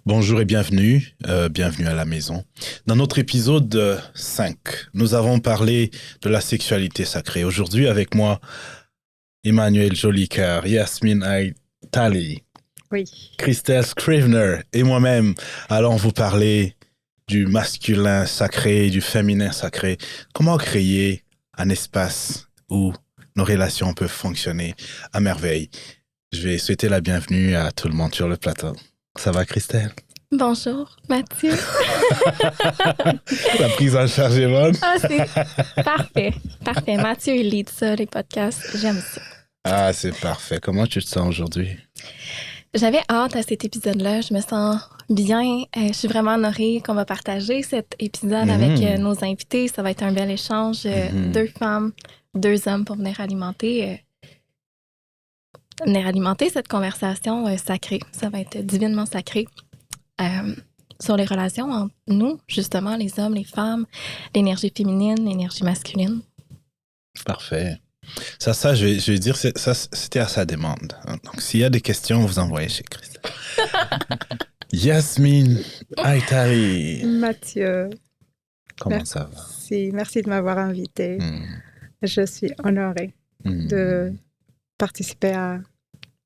Bonjour et bienvenue, bienvenue à la maison. Dans notre épisode 5, nous avons parlé de la sexualité sacrée. Aujourd'hui avec moi, Emmanuel Jolicoeur, Yasmine Aitali, Oui. Christelle Scrivener et moi-même allons vous parler du masculin sacré, du féminin sacré. Comment créer un espace où nos relations peuvent fonctionner à merveille. Je vais souhaiter la bienvenue à tout le monde sur le plateau. Ça va, Christelle? Bonjour, Mathieu. La prise en charge est bonne. Ah, c'est parfait. Parfait. Mathieu, il lead ça, les podcasts. J'aime ça. Ah, c'est parfait. Comment tu te sens aujourd'hui? J'avais hâte à cet épisode-là. Je me sens bien. Je suis vraiment honorée qu'on va partager cet épisode avec nos invités. Ça va être un bel échange. Deux femmes, deux hommes pour venir alimenter cette conversation sacrée. Ça va être divinement sacré. Sur les relations entre nous, justement, les hommes, les femmes, l'énergie féminine, l'énergie masculine. Parfait. Je vais dire, ça, c'était à sa demande. Donc, s'il y a des questions, vous envoyez chez Christelle. Yasmine Aitari. Mathieu, Comment ça va? merci de m'avoir invité. Je suis honorée de participer à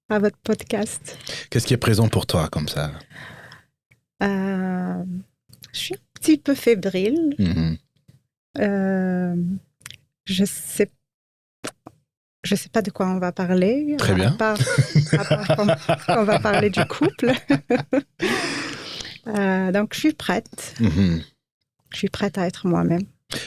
votre podcast. Qu'est-ce qui est présent pour toi comme ça? Je suis un petit peu fébrile. Je sais pas de quoi on va parler. Très bien. À part qu'on va parler du couple. Donc, je suis prête. Je suis prête à être moi-même.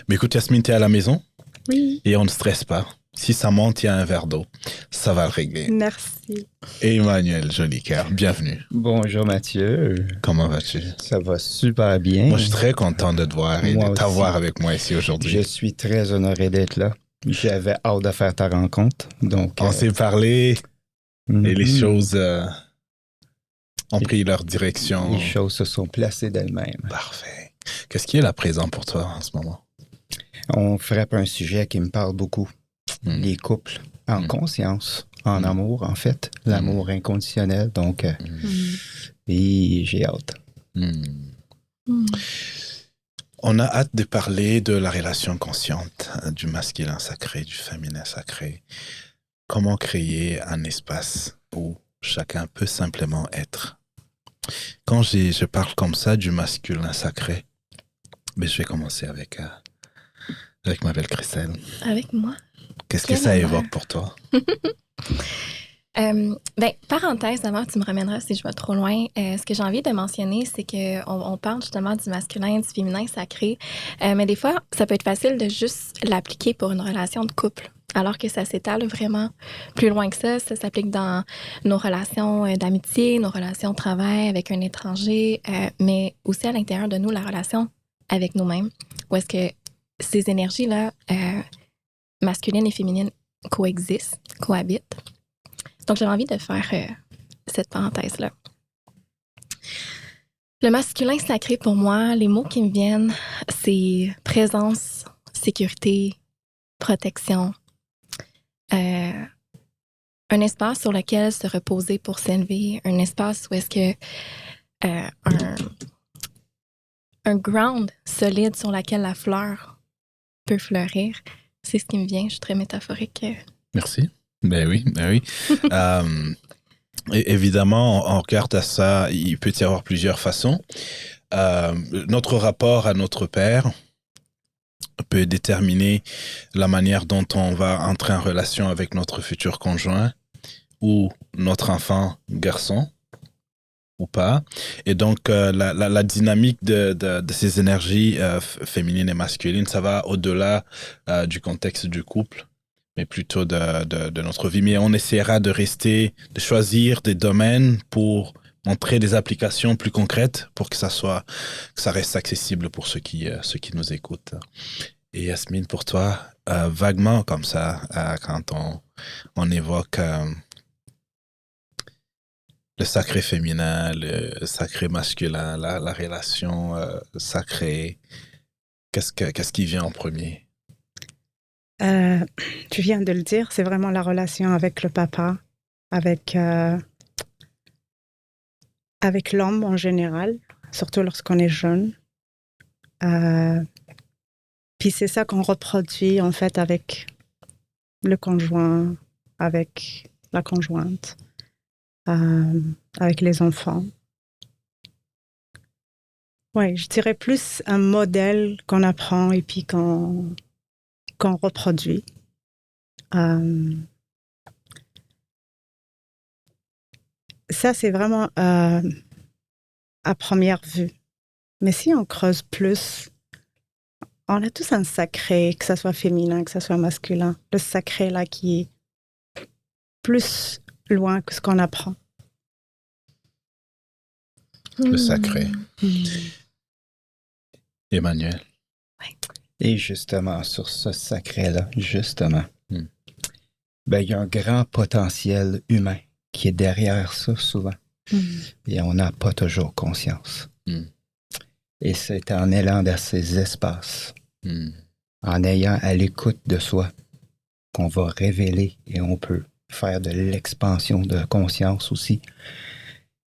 Mais écoute, Yasmine, t'es à la maison? Oui. Et on ne stresse pas. Si ça monte, il y a un verre d'eau. Ça va le régler. Merci. Emmanuel Jolicoeur, bienvenue. Bonjour Mathieu. Comment vas-tu? Ça va super bien. Moi, je suis très content de te voir et Moi de t'avoir aussi. avec moi ici aujourd'hui. Je suis très honoré d'être là. J'avais hâte de faire ta rencontre. Donc, On s'est parlé et les choses ont pris leur direction. Les choses se sont placées d'elles-mêmes. Parfait. Qu'est-ce qui est là présent pour toi en ce moment? On frappe un sujet qui me parle beaucoup. Les couples en conscience, en amour, en fait. L'amour inconditionnel. Donc, et j'ai hâte. On a hâte de parler de la relation consciente, du masculin sacré, du féminin sacré. Comment créer un espace où chacun peut simplement être. Quand je parle comme ça du masculin sacré, mais je vais commencer avec ma belle Christelle. Avec moi? Qu'est-ce que ça évoque pour toi? Parenthèse, avant tu me ramèneras si je vais trop loin, ce que j'ai envie de mentionner, c'est qu'on parle justement du masculin, du féminin sacré, mais des fois, ça peut être facile de juste l'appliquer pour une relation de couple, alors que ça s'étale vraiment plus loin que ça. Ça s'applique dans nos relations d'amitié, nos relations de travail avec un étranger, mais aussi à l'intérieur de nous, la relation avec nous-mêmes, où est-ce que ces énergies-là, masculines et féminines, cohabitent. Donc, j'avais envie de faire cette parenthèse-là. Le masculin sacré, pour moi, les mots qui me viennent, c'est présence, sécurité, protection. Un espace sur lequel se reposer pour s'élever. Un espace où est-ce que un ground solide sur lequel la fleur peut fleurir. C'est ce qui me vient. Je suis très métaphorique. Merci. Ben oui. Évidemment, on regarde à ça, il peut y avoir plusieurs façons. Notre rapport à notre père peut déterminer la manière dont on va entrer en relation avec notre futur conjoint ou notre enfant garçon ou pas. Et donc, la dynamique de ces énergies féminines et masculines, ça va au-delà du contexte du couple, mais plutôt de notre vie. Mais on essaiera de choisir des domaines pour montrer des applications plus concrètes pour que ça reste accessible pour ceux qui nous écoutent. Et Yasmine, pour toi, vaguement comme ça, quand on évoque le sacré féminin, le sacré masculin, la relation sacrée, qu'est-ce qui vient en premier? Tu viens de le dire, c'est vraiment la relation avec le papa, avec avec l'homme en général, surtout lorsqu'on est jeune. Puis c'est ça qu'on reproduit en fait avec le conjoint, avec la conjointe, avec les enfants. Oui, je dirais plus un modèle qu'on apprend et puis qu'on reproduit. Ça, c'est vraiment à première vue. Mais si on creuse plus, on a tous un sacré, que ça soit féminin, que ça soit masculin. Le sacré, là, qui est plus loin que ce qu'on apprend. Le sacré. Emmanuel. Oui. Et justement, sur ce sacré-là, justement, ben, il y a un grand potentiel humain qui est derrière ça, souvent. Et on n'a pas toujours conscience. Et c'est en allant dans ces espaces, en ayant à l'écoute de soi, qu'on va révéler et on peut faire de l'expansion de conscience aussi.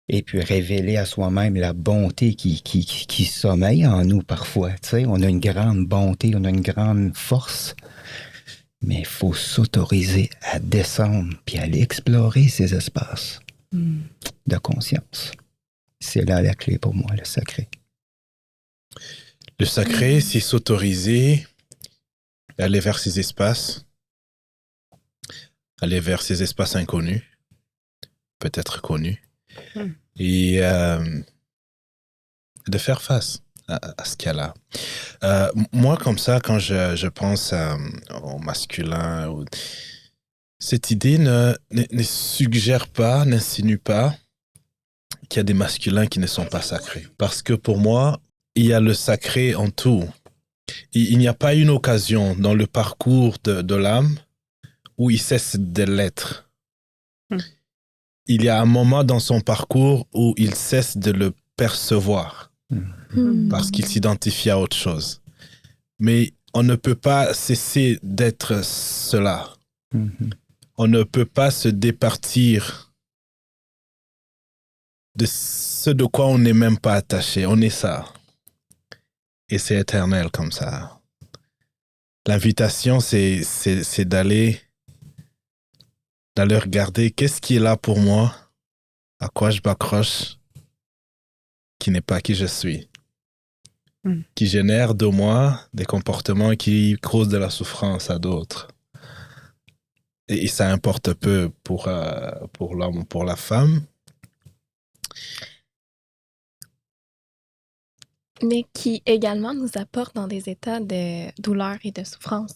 Et puis révéler à soi-même la bonté qui sommeille en nous parfois. Tu sais, on a une grande bonté, on a une grande force, mais il faut s'autoriser à descendre puis aller explorer ces espaces de conscience. C'est là la clé pour moi, le sacré. Le sacré, c'est s'autoriser, aller vers ces espaces, aller vers ces espaces inconnus, peut-être connus, et de faire face à ce qu'il y a là. Moi, comme ça, quand je pense au masculin, cette idée ne suggère pas, n'insinue pas qu'il y a des masculins qui ne sont pas sacrés. Parce que pour moi, il y a le sacré en tout. Il n'y a pas une occasion dans le parcours de l'âme où il cesse de l'être. Il y a un moment dans son parcours où il cesse de le percevoir parce qu'il s'identifie à autre chose. Mais on ne peut pas cesser d'être cela. On ne peut pas se départir de ce de quoi on n'est même pas attaché. On est ça. Et c'est éternel comme ça. L'invitation, c'est d'aller regarder qu'est-ce qui est là pour moi, à quoi je m'accroche, qui n'est pas qui je suis, qui génère de moi des comportements qui causent de la souffrance à d'autres. Et ça importe peu pour l'homme ou pour la femme. Mais qui également nous apporte dans des états de douleur et de souffrance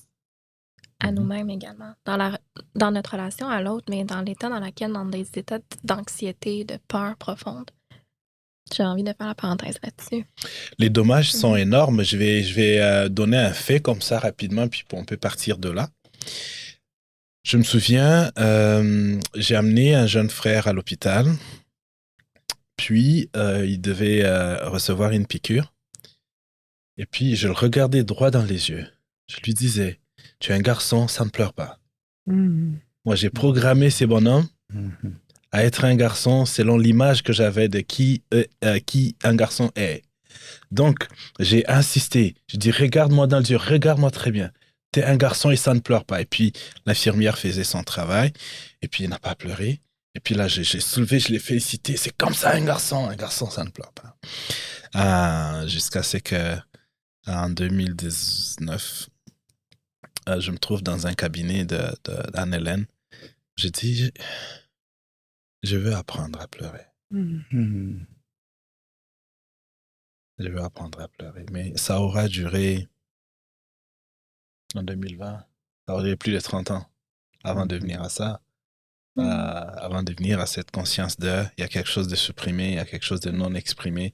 à nous-mêmes également, dans notre relation à l'autre, mais dans l'état dans lequel, dans des états d'anxiété, de peur profonde. J'ai envie de faire la parenthèse là-dessus. Les dommages sont énormes. Je vais donner un fait comme ça rapidement, puis on peut partir de là. Je me souviens, j'ai amené un jeune frère à l'hôpital, puis il devait recevoir une piqûre. Et puis je le regardais droit dans les yeux. Je lui disais, tu es un garçon, ça ne pleure pas. Moi, j'ai programmé ces bonhommes à être un garçon selon l'image que j'avais de qui un garçon est. Donc, j'ai insisté. Je dis, regarde-moi dans les yeux, regarde-moi très bien. T'es un garçon et ça ne pleure pas. Et puis, l'infirmière faisait son travail. Et puis, il n'a pas pleuré. Et puis là, j'ai soulevé, je l'ai félicité. C'est comme ça, un garçon, ça ne pleure pas. Jusqu'à ce que, en 2019, je me trouve dans un cabinet d'Anne-Hélène. J'ai dit, je veux apprendre à pleurer. Je veux apprendre à pleurer. Mais ça aura duré en 2020. Ça aurait plus de 30 ans avant de venir à ça. Avant de venir à cette conscience il y a quelque chose de supprimé, il y a quelque chose de non exprimé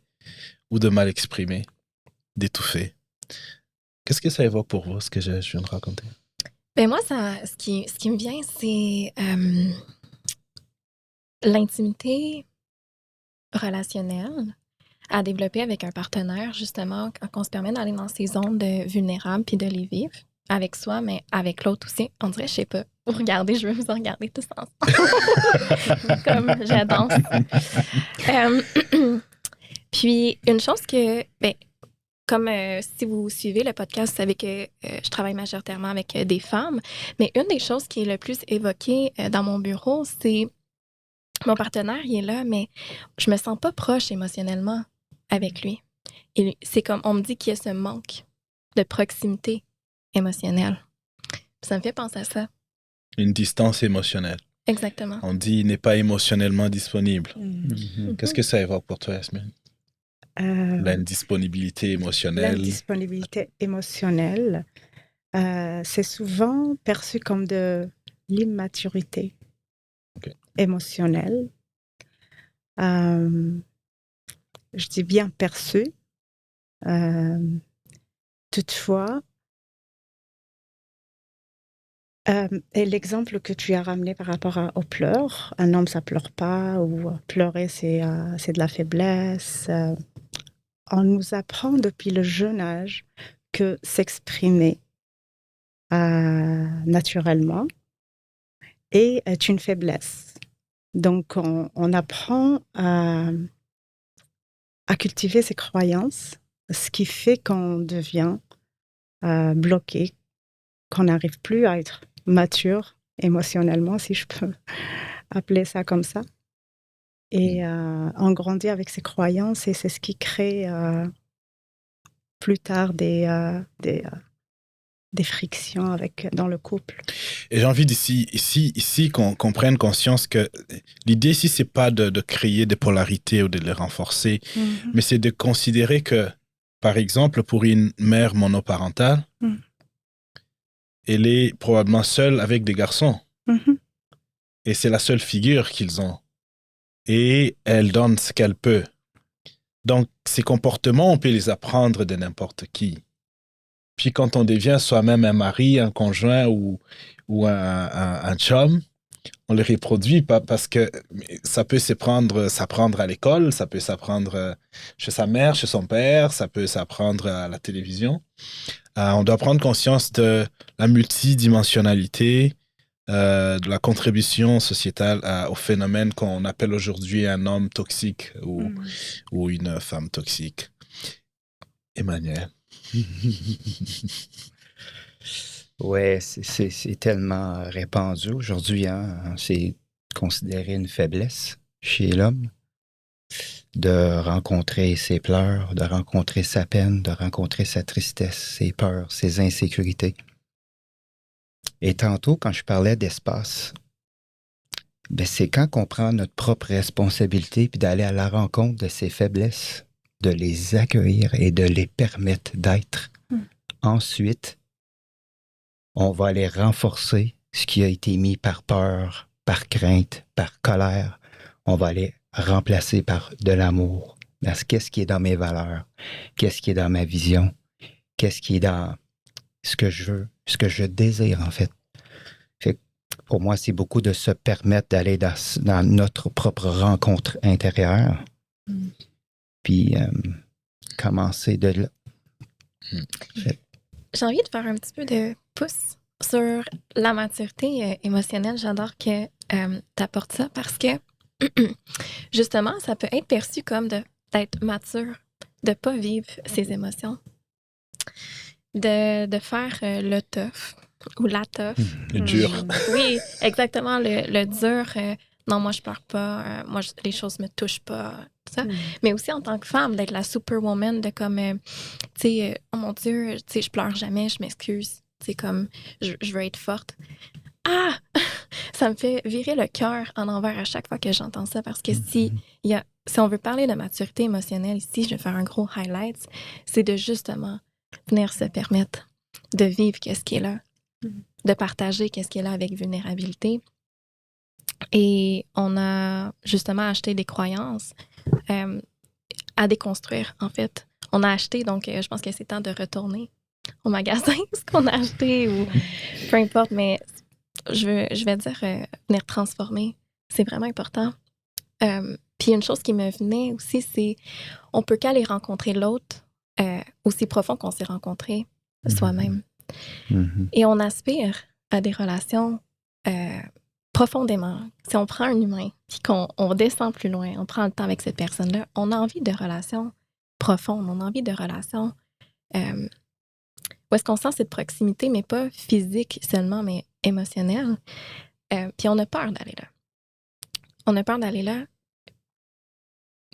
ou de mal exprimé, d'étouffé. Qu'est-ce que ça évoque pour vous, ce que je viens de raconter? Ben moi, ce qui me vient, c'est l'intimité relationnelle à développer avec un partenaire, justement, quand on se permet d'aller dans ces zones vulnérables puis de les vivre. avec soi, mais avec l'autre aussi. On dirait, je sais pas. Vous regardez, je veux vous en regarder tous ensemble. Comme j'adore. Puis, une chose que, ben, comme si vous suivez le podcast, vous savez que je travaille majoritairement avec des femmes, mais une des choses qui est le plus évoquée dans mon bureau, c'est mon partenaire, il est là, mais je me sens pas proche émotionnellement avec lui. Et c'est comme, on me dit qu'il y a ce manque de proximité émotionnelle. Ça me fait penser à ça. Une distance émotionnelle. Exactement. On dit il n'est pas émotionnellement disponible. Mhm. Qu'est-ce que ça évoque pour toi, Yasmine? L'indisponibilité émotionnelle. L'indisponibilité émotionnelle, c'est souvent perçu comme de l'immaturité émotionnelle. Je dis bien perçu. Toutefois, et l'exemple que tu as ramené par rapport aux pleurs, un homme ça pleure pas, ou pleurer c'est de la faiblesse. On nous apprend depuis le jeune âge que s'exprimer naturellement est une faiblesse. Donc on apprend à cultiver ses croyances, ce qui fait qu'on devient bloqué, qu'on n'arrive plus à être mature émotionnellement, si je peux appeler ça comme ça. Et on grandit avec ses croyances et c'est ce qui crée plus tard des frictions dans le couple. Et j'ai envie ici qu'on prenne conscience que l'idée ici, c'est pas de créer des polarités ou de les renforcer, mais c'est de considérer que, par exemple, pour une mère monoparentale, elle est probablement seule avec des garçons. Et c'est la seule figure qu'ils ont. Et elle donne ce qu'elle peut. Donc, ces comportements, on peut les apprendre de n'importe qui. Puis quand on devient soi-même un mari, un conjoint ou un chum, on les reproduit pas parce que ça peut s'apprendre à l'école, ça peut s'apprendre chez sa mère, chez son père, ça peut s'apprendre à la télévision. On doit prendre conscience de la multidimensionnalité, de la contribution sociétale au phénomène qu'on appelle aujourd'hui un homme toxique ou une femme toxique. Emmanuel. Ouais, c'est tellement répandu aujourd'hui. Hein? C'est considéré une faiblesse chez l'homme de rencontrer ses pleurs, de rencontrer sa peine, de rencontrer sa tristesse, ses peurs, ses insécurités. Et tantôt, quand je parlais d'espace, ben c'est quand on prend notre propre responsabilité puis d'aller à la rencontre de ses faiblesses, de les accueillir et de les permettre d'être. Ensuite, on va aller renforcer ce qui a été mis par peur, par crainte, par colère. On va aller remplacer par de l'amour. Parce que qu'est-ce qui est dans mes valeurs? Qu'est-ce qui est dans ma vision? Qu'est-ce qui est dans ce que je veux, ce que je désire, en fait? Pour moi, c'est beaucoup de se permettre d'aller dans notre propre rencontre intérieure. Puis, commencer de là. J'ai envie de faire un petit peu de pouce sur la maturité émotionnelle. J'adore que tu apportes ça parce que, justement, ça peut être perçu comme d'être mature, de ne pas vivre ses émotions, de faire le tough ou la tough. Le dur. Oui, exactement, le dur. Non, moi, je pleure pas. Moi, les choses me touchent pas. Tout ça. Mais aussi, en tant que femme, d'être la superwoman, de comme, tu sais, oh mon Dieu, tu sais, je pleure jamais, je m'excuse. Tu sais, comme, je veux être forte. Ah! Ça me fait virer le cœur en envers à chaque fois que j'entends ça parce que si on veut parler de maturité émotionnelle ici, je vais faire un gros highlight, c'est de justement venir se permettre de vivre qu'est-ce qui est là, de partager qu'est-ce qui est là avec vulnérabilité. Et on a justement acheté des croyances à déconstruire, en fait. On a acheté, donc je pense que c'est temps de retourner au magasin, ce qu'on a acheté ou peu importe, mais je vais dire venir transformer. C'est vraiment important. Puis une chose qui me venait aussi, c'est on peut qu'aller rencontrer l'autre aussi profond qu'on s'est rencontré soi-même. Et on aspire à des relations profondément. Si on prend un humain puis qu'on descend plus loin, on prend le temps avec cette personne-là, on a envie de relations profondes, on a envie de relations où est-ce qu'on sent cette proximité, mais pas physique seulement, mais émotionnelle. Puis on a peur d'aller là. On a peur d'aller là,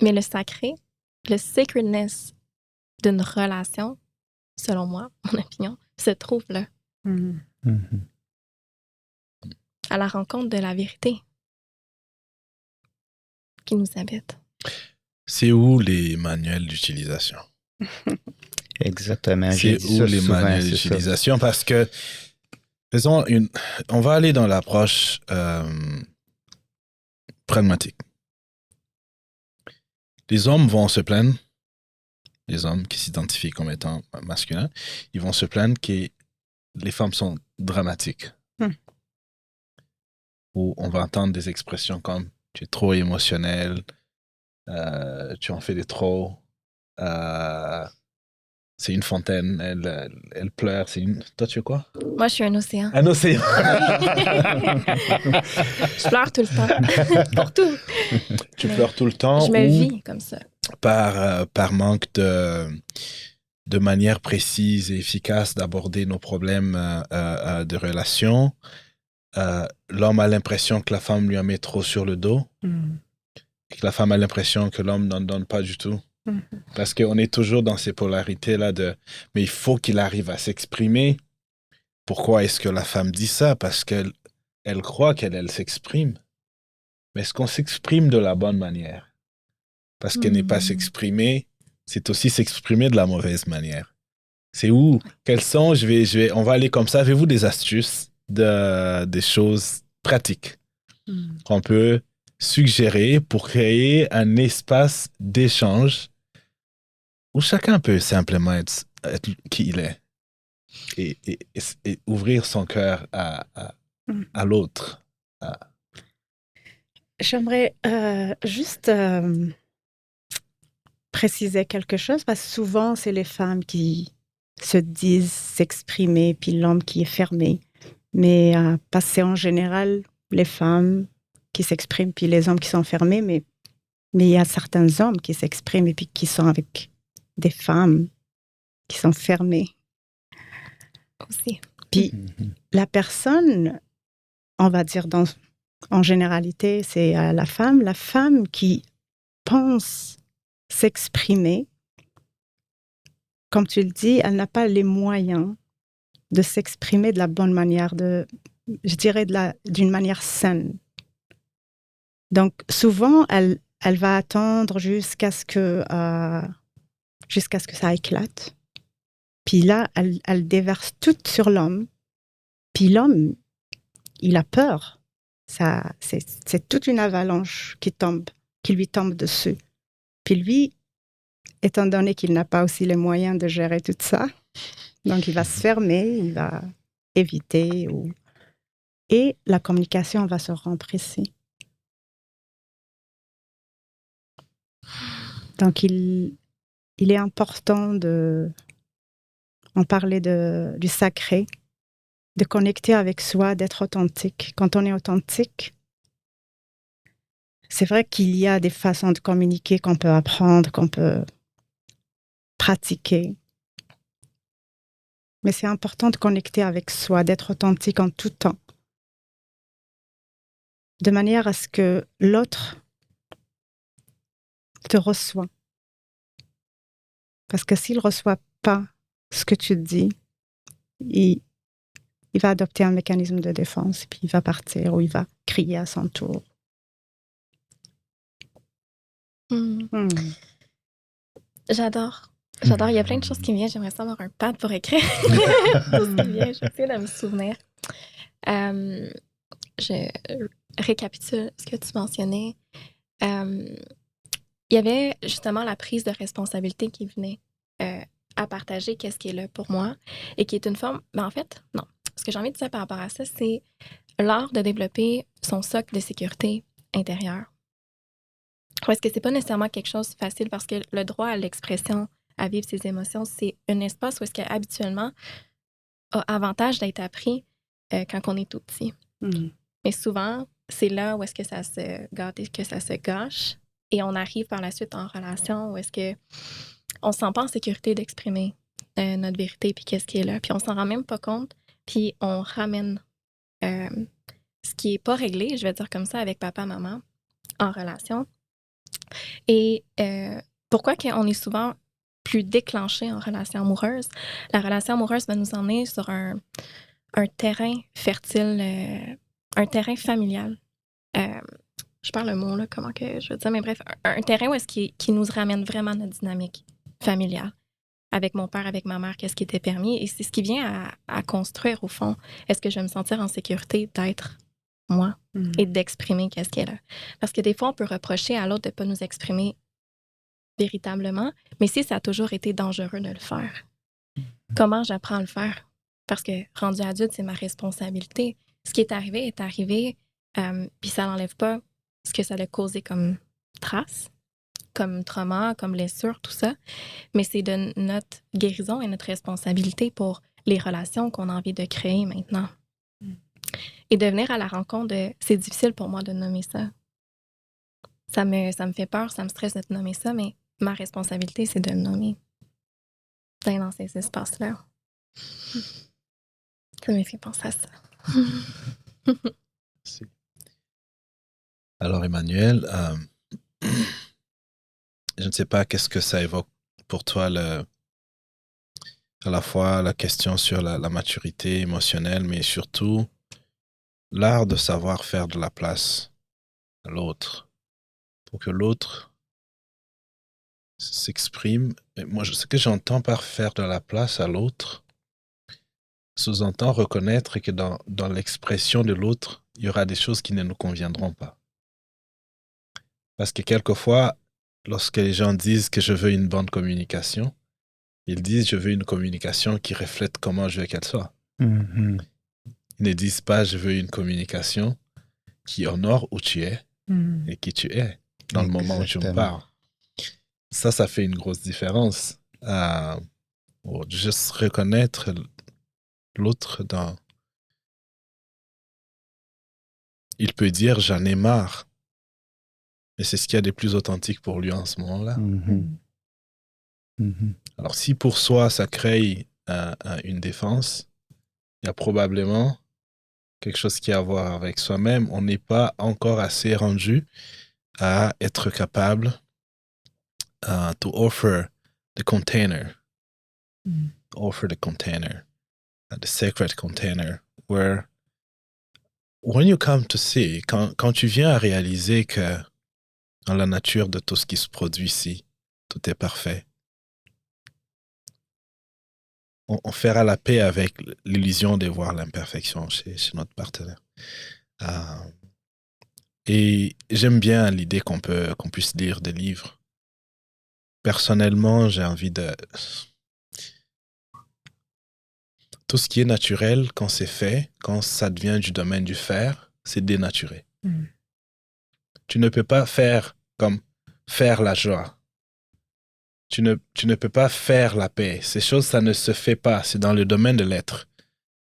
mais le sacré, le sacredness d'une relation, selon moi, mon opinion, se trouve là. À la rencontre de la vérité qui nous habite. C'est où les manuels d'utilisation? Exactement. C'est où les manuels d'utilisation? Parce que, on va aller dans l'approche pragmatique. Les hommes vont se plaindre, les hommes qui s'identifient comme étant masculins, ils vont se plaindre que les femmes sont dramatiques. Ou on va entendre des expressions comme « tu es trop émotionnel »,« tu en fais des trop », c'est une fontaine, elle pleure, c'est une... Toi, tu es quoi? Moi, je suis un océan. Un océan! Je pleure tout le temps. Pour tout. Tu pleures tout le temps? Je me vis comme ça. Par manque de manière précise et efficace d'aborder nos problèmes de relation. L'homme a l'impression que la femme lui en met trop sur le dos. Et que la femme a l'impression que l'homme n'en donne pas du tout. Parce qu'on est toujours dans ces polarités-là mais il faut qu'il arrive à s'exprimer. Pourquoi est-ce que la femme dit ça? Parce qu'elle croit qu'elle s'exprime. Mais est-ce qu'on s'exprime de la bonne manière? Parce qu'elle n'est pas s'exprimer, c'est aussi s'exprimer de la mauvaise manière. C'est où? Quels sont? On va aller comme ça. Avez-vous des astuces, des choses pratiques qu'on peut suggérer pour créer un espace d'échange où chacun peut simplement être qui il est et ouvrir son cœur à l'autre. J'aimerais juste préciser quelque chose, parce que souvent, c'est les femmes qui se disent s'exprimer, puis l'homme qui est fermé. Mais parce que c'est en général les femmes qui s'expriment, puis les hommes qui sont fermés, mais il y a certains hommes qui s'expriment et puis qui sont avec des femmes qui sont fermées. Aussi. Puis la personne, on va dire en généralité, c'est la femme qui pense s'exprimer, comme tu le dis, elle n'a pas les moyens de s'exprimer de la bonne manière, je dirais d'une manière saine. Donc, souvent, elle va attendre jusqu'à ce que ça éclate. Puis là, elle déverse tout sur l'homme. Puis l'homme, il a peur. C'est toute une avalanche qui lui tombe dessus. Puis lui, étant donné qu'il n'a pas aussi les moyens de gérer tout ça, donc il va se fermer, il va éviter. Et la communication va se rompre ici. Donc, il est important on parlait du sacré, de connecter avec soi, d'être authentique. Quand on est authentique, c'est vrai qu'il y a des façons de communiquer qu'on peut apprendre, qu'on peut pratiquer. Mais c'est important de connecter avec soi, d'être authentique en tout temps, de manière à ce que l'autre te reçoit. Parce que s'il ne reçoit pas ce que tu dis, il va adopter un mécanisme de défense, puis il va partir ou il va crier à son tour. J'adore. Il y a plein de choses qui me viennent. J'aimerais ça avoir un pad pour écrire tout ce qui vient. J'essaie de me souvenir. Je récapitule ce que tu mentionnais. Il y avait justement la prise de responsabilité qui venait à partager qu'est-ce qui est là pour moi et qui est une forme... Ben en fait, non. Ce que j'ai envie de dire par rapport à ça, c'est l'art de développer son socle de sécurité intérieure. Est-ce que c'est pas nécessairement quelque chose de facile parce que le droit à l'expression, à vivre ses émotions, c'est un espace où est-ce qu'habituellement, a avantage d'être appris quand on est tout petit. Mais souvent, c'est là où est-ce que ça se gâte et que ça se gâche. Et on arrive par la suite en relation où est-ce que on se sent pas en sécurité d'exprimer notre vérité puis qu'est-ce qui est là. Puis on s'en rend même pas compte. Puis on ramène ce qui est pas réglé, je vais dire comme ça, avec papa, maman, en relation. Et pourquoi on est souvent plus déclenché en relation amoureuse? La relation amoureuse va nous emmener sur un terrain fertile, un terrain familial. Je parle le mot, là, comment que je veux dire, mais bref, un terrain où est-ce qui nous ramène vraiment notre dynamique familiale. Avec mon père, avec ma mère, qu'est-ce qui était permis. Et c'est ce qui vient à construire, au fond. Est-ce que je vais me sentir en sécurité d'être moi et d'exprimer qu'est-ce qui est là? Parce que des fois, on peut reprocher à l'autre de ne pas nous exprimer véritablement, mais si ça a toujours été dangereux de le faire, comment j'apprends à le faire? Parce que rendu adulte, c'est ma responsabilité. Ce qui est arrivé, puis ça n'enlève pas ce que ça a causé comme trace, comme trauma, comme blessure, tout ça. Mais c'est de notre guérison et notre responsabilité pour les relations qu'on a envie de créer maintenant. Et de venir à la rencontre c'est difficile pour moi de nommer ça. Ça me fait peur, ça me stresse de te nommer ça, mais ma responsabilité, c'est de le nommer. D'aller dans ces espaces-là. Ça me fait penser à ça. Merci. Alors, Emmanuel, je ne sais pas qu'est-ce que ça évoque pour toi, à la fois la question sur la maturité émotionnelle, mais surtout l'art de savoir faire de la place à l'autre, pour que l'autre s'exprime. Et moi, ce que j'entends par faire de la place à l'autre, sous-entend reconnaître que dans l'expression de l'autre, il y aura des choses qui ne nous conviendront pas. Parce que quelquefois, lorsque les gens disent que je veux une bonne communication, ils disent je veux une communication qui reflète comment je veux qu'elle soit. Ils ne disent pas je veux une communication qui honore où tu es et qui tu es dans le moment où tu me parles. Ça fait une grosse différence. Juste reconnaître l'autre dans... Il peut dire j'en ai marre. Et c'est ce qu'il y a de plus authentique pour lui en ce moment-là. Alors, si pour soi, ça crée une défense, il y a probablement quelque chose qui a à voir avec soi-même. On n'est pas encore assez rendu à être capable to offer the container. Offer the container. The sacred container. Where, when you come to see, quand tu viens à réaliser que dans la nature de tout ce qui se produit ici, tout est parfait. On fera la paix avec l'illusion de voir l'imperfection chez notre partenaire. Et j'aime bien l'idée qu'on puisse lire des livres. Personnellement, j'ai envie de... Tout ce qui est naturel, quand c'est fait, quand ça devient du domaine du faire, c'est dénaturé. Tu ne peux pas faire comme faire la joie. Tu ne peux pas faire la paix. Ces choses, ça ne se fait pas. C'est dans le domaine de l'être.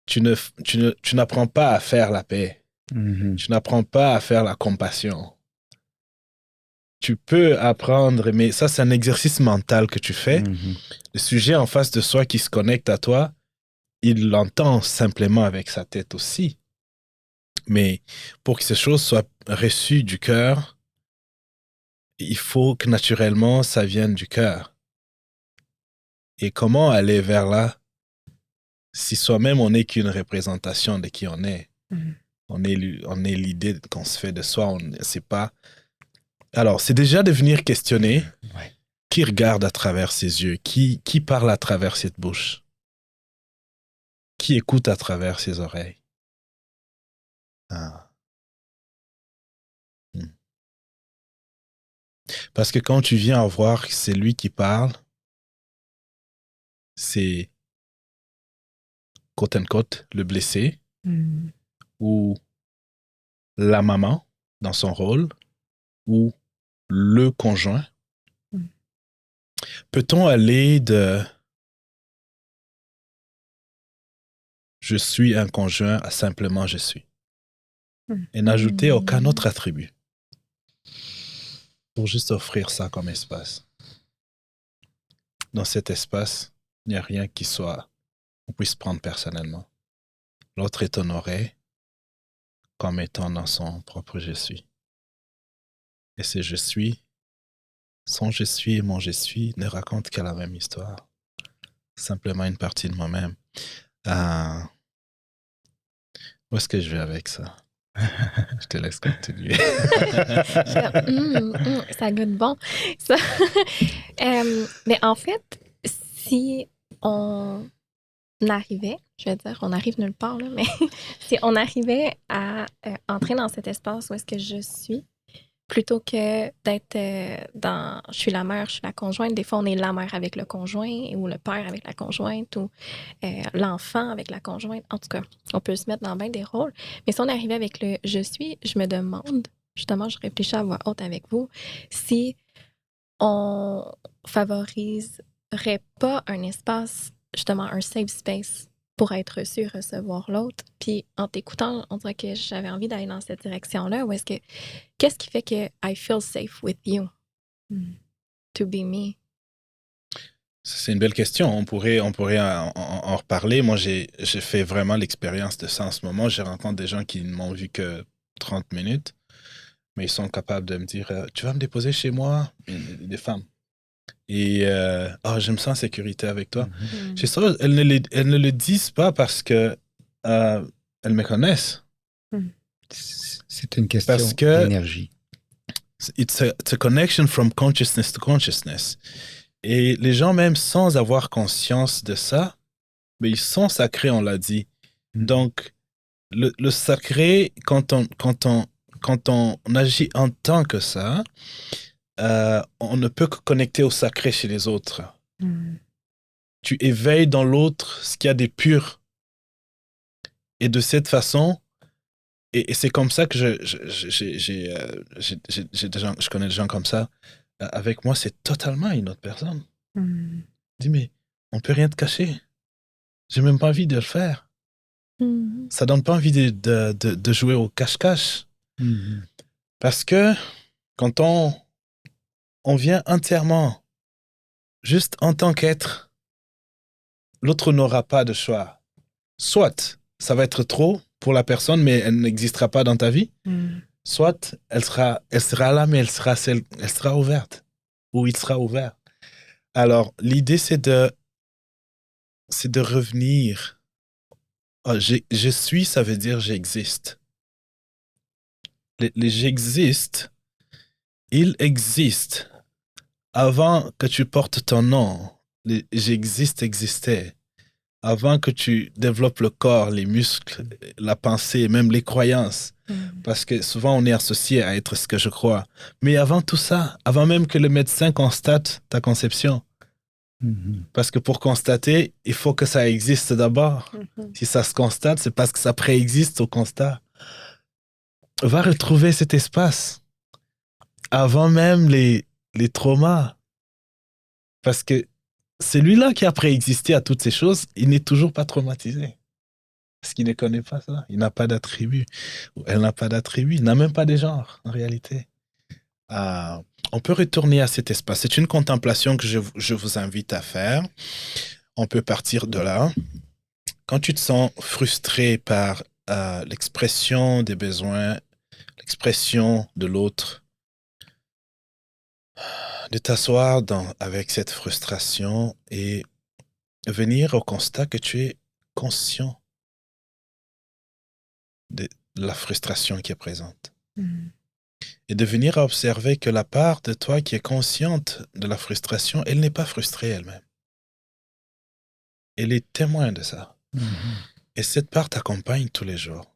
Tu n'apprends pas à faire la paix. Tu n'apprends pas à faire la compassion. Tu peux apprendre, mais ça, c'est un exercice mental que tu fais. Le sujet en face de soi qui se connecte à toi, il l'entend simplement avec sa tête aussi. Mais pour que ces choses soient reçues du cœur, il faut que naturellement, ça vienne du cœur. Et comment aller vers là si soi-même, on n'est qu'une représentation de qui on est? On est l'idée qu'on se fait de soi. On ne sait pas. Alors, c'est déjà de venir questionner qui regarde à travers ses yeux, qui parle à travers cette bouche, qui écoute à travers ses oreilles. Parce que quand tu viens à voir que c'est lui qui parle, c'est quote-unquote le blessé ou la maman dans son rôle ou le conjoint. Peut-on aller je suis un conjoint à simplement je suis. Et n'ajouter aucun autre attribut. Pour juste offrir ça comme espace. Dans cet espace, il n'y a rien qu'on puisse prendre personnellement. L'autre est honoré comme étant dans son propre je suis. Et ce je suis, son je suis et mon je suis ne racontent qu'à la même histoire. Simplement une partie de moi-même. Où est-ce que je vais avec ça? Je te laisse continuer. Ça goûte bon. Ça. Mais en fait, si on arrivait, je veux dire, on arrive nulle part, là, mais si on arrivait à entrer dans cet espace où est-ce que je suis, plutôt que d'être je suis la mère, je suis la conjointe. Des fois, on est la mère avec le conjoint ou le père avec la conjointe ou l'enfant avec la conjointe. En tout cas, on peut se mettre dans bien des rôles. Mais si on arrivait avec le « je suis », je me demande, justement, je réfléchis à voix haute avec vous, si on favoriserait pas un espace, justement, un safe space pour être reçu, recevoir l'autre. Puis en t'écoutant, on dirait que j'avais envie d'aller dans cette direction-là. Ou qu'est-ce qui fait que I feel safe with you to be me? C'est une belle question. On pourrait en reparler. Moi, j'ai fait vraiment l'expérience de ça en ce moment. Je rencontre des gens qui ne m'ont vu que 30 minutes, mais ils sont capables de me dire tu vas me déposer chez moi? Des femmes. Et je me sens en sécurité avec toi. J'ai ça, elles ne le disent pas parce que elles me connaissent. C'est une question d'énergie. It's a connection from consciousness to consciousness. Et les gens, même sans avoir conscience de ça, mais ils sont sacrés, on l'a dit. Donc, le sacré, quand on agit en tant que ça, on ne peut que connecter au sacré chez les autres. Tu éveilles dans l'autre ce qu'il y a de pur. Et de cette façon, et c'est comme ça que je connais des gens comme ça. Avec moi, c'est totalement une autre personne. Je dis, mais on peut rien te cacher. J'ai même pas envie de le faire. Ça donne pas envie de jouer au cache-cache. Parce que quand on vient entièrement, juste en tant qu'être, l'autre n'aura pas de choix. Soit ça va être trop pour la personne, mais elle n'existera pas dans ta vie. Soit elle sera là, mais elle sera ouverte. Ou il sera ouvert. Alors, l'idée, c'est de revenir. Je suis, ça veut dire j'existe. Les j'existe, il existe. Avant que tu portes ton nom, les j'existe existait. Avant que tu développes le corps, les muscles, la pensée, même les croyances. Parce que souvent, on est associé à être ce que je crois. Mais avant tout ça, avant même que le médecin constate ta conception, parce que pour constater, il faut que ça existe d'abord. Si ça se constate, c'est parce que ça préexiste au constat. Va retrouver cet espace avant même les traumas. Parce que celui-là qui a préexisté à toutes ces choses, il n'est toujours pas traumatisé. Parce qu'il ne connaît pas ça. Il n'a pas d'attribut. Ou elle n'a pas d'attribut. Il n'a même pas de genre, en réalité. On peut retourner à cet espace. C'est une contemplation que je vous invite à faire. On peut partir de là. Quand tu te sens frustré par l'expression des besoins, l'expression de l'autre, de t'asseoir avec cette frustration et venir au constat que tu es conscient de la frustration qui est présente. Et de venir à observer que la part de toi qui est consciente de la frustration, elle n'est pas frustrée elle-même. Elle est témoin de ça. Et cette part t'accompagne tous les jours.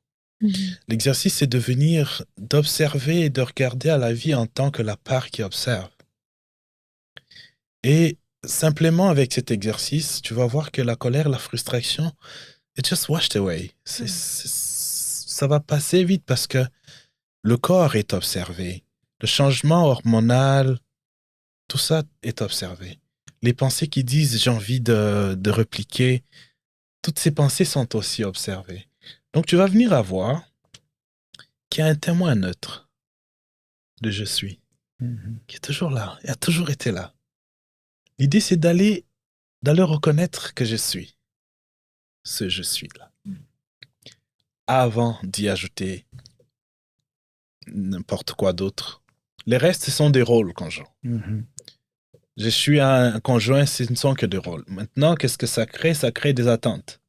L'exercice, c'est de venir, d'observer et de regarder à la vie en tant que la part qui observe. Et simplement avec cet exercice, tu vas voir que la colère, la frustration, it just washed away. Ça va passer vite parce que le corps est observé. Le changement hormonal, tout ça est observé. Les pensées qui disent j'ai envie de répliquer, toutes ces pensées sont aussi observées. Donc, tu vas venir à voir qu'il y a un témoin neutre de je suis, qui est toujours là, il a toujours été là. L'idée, c'est d'aller reconnaître que je suis ce je suis-là, avant d'y ajouter n'importe quoi d'autre. Les restes, ce sont des rôles conjoints. Je suis un conjoint, ce ne sont que des rôles. Maintenant, qu'est-ce que ça crée? Ça crée des attentes.